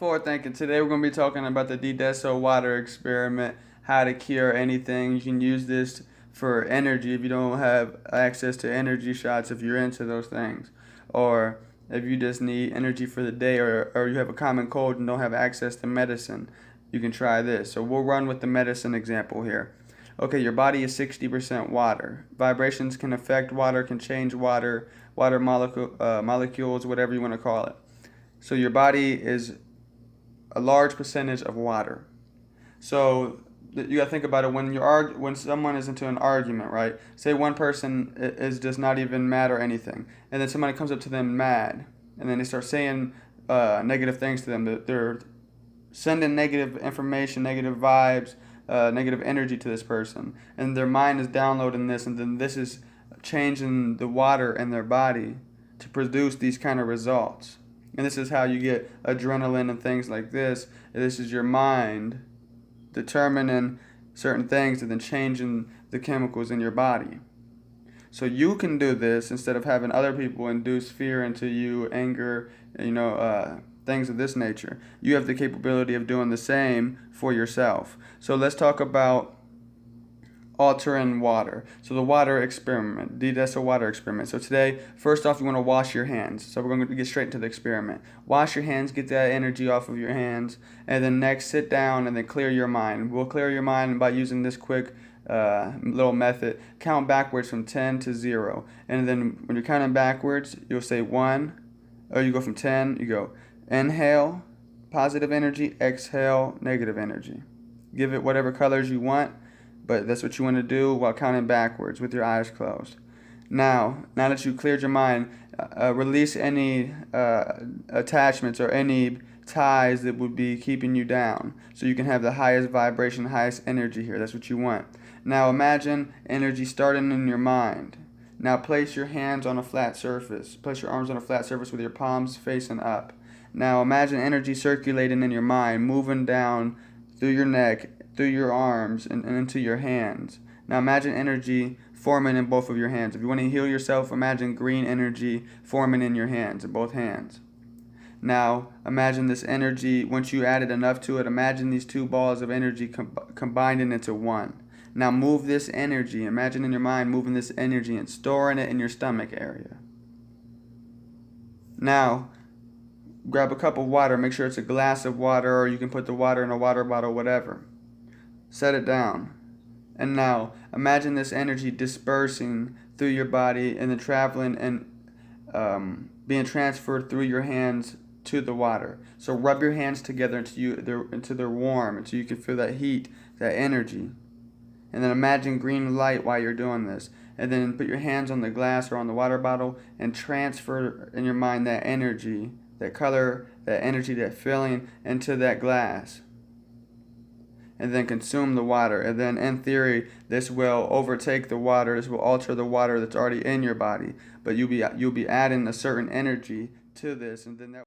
Forward thinking. Today we're going to be talking about the Dedeso water experiment, how to cure anything. You can use this for energy if you don't have access to energy shots if you're into those things. Or if you just need energy for the day or you have a common cold and don't have access to medicine, you can try this. So we'll run with the medicine example here. Okay, your body is 60% water. Vibrations can affect water, can change water, molecules, whatever you want to call it. So your body is a large percentage of water. So you got to think about it when someone is into an argument, right? Say one person is does not even mad or anything, and then somebody comes up to them mad, and then they start saying negative things to them. They're sending negative information, negative vibes, negative energy to this person, and their mind is downloading this, and then this is changing the water in their body to produce these kind of results. And this is how you get adrenaline and things like this. This is your mind determining certain things and then changing the chemicals in your body. So you can do this instead of having other people induce fear into you, anger, things of this nature. You have the capability of doing the same for yourself. So let's talk about altering water. So the water experiment, Dedeso water experiment. So today, first off, you want to wash your hands. So we're going to get straight into the experiment. Wash your hands, get that energy off of your hands, and then next sit down and then clear your mind. We'll clear your mind by using this quick little method. Count backwards from 10 to 0. And then when you're counting backwards, you'll say 1, or you go from 10, you go inhale, positive energy, exhale, negative energy. Give it whatever colors you want, but that's what you want to do while counting backwards with your eyes closed. Now that you've cleared your mind, release any attachments or any ties that would be keeping you down, so you can have the highest vibration, highest energy here. That's what you want. Now imagine energy starting in your mind. Now place your hands on a flat surface. Place your arms on a flat surface with your palms facing up. Now imagine energy circulating in your mind, moving down through your neck, through your arms, and into your hands. Now imagine energy forming in both of your hands. If you want to heal yourself, imagine green energy forming in your hands, in both hands. Now imagine this energy, once you added enough to it, imagine these two balls of energy combining into one. Now move this energy, imagine in your mind moving this energy and storing it in your stomach area. Now grab a cup of water, make sure it's a glass of water, or you can put the water in a water bottle, whatever. Set it down. And now imagine this energy dispersing through your body and then traveling and being transferred through your hands to the water. So rub your hands together until they're warm, until you can feel that heat, that energy. And then imagine green light while you're doing this. And then put your hands on the glass or on the water bottle and transfer in your mind that energy, that color, that energy, that feeling into that glass. And then consume the water. And then in theory, this will overtake the water. This will alter the water that's already in your body. But you'll be adding a certain energy to this, and then that